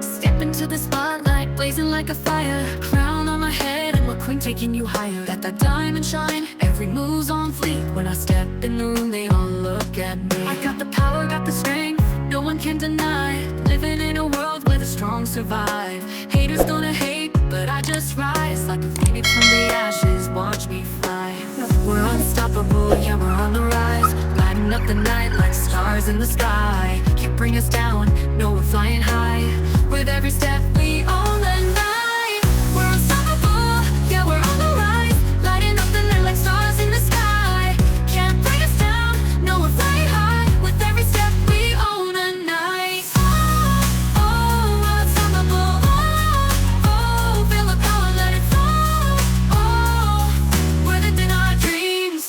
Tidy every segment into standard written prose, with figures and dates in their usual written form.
Step into the spotlight, blazing like a fire. Crown on my head and my queen taking you higher. Got that diamond shine, every move's on fleek. When I step in the room, they all look at me. I got the power, got the strength, no one can deny. Living in a world where the strong survive. Haters gonna hate, but I just rise like a phoenix from the ashes, watch me fly. We're unstoppable, yeah, we're on the rise. Lighting up the night like stars in the sky. Can't bring us down, no, we're flying high. With every step we own the night. We're unstoppable, yeah, we're on the rise. Lighting up the night like stars in the sky. Can't bring us down, no, we're flying high. With every step we own a night. Oh, oh, unstoppable. Oh, oh, feel the power, let it flow. Oh, we're within our dreams.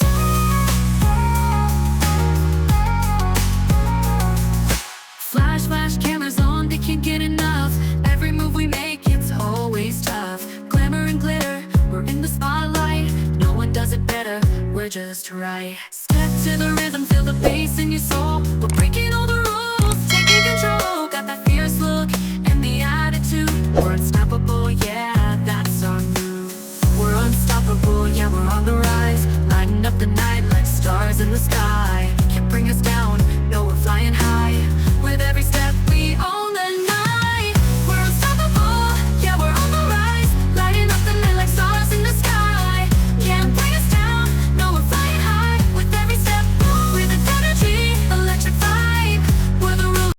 Flash, flash, cameras on, they can't get enough. Every move we make, it's always tough. Glamour and glitter, we're in the spotlight. No one does it better, we're just right. Step to the rhythm, feel the beat.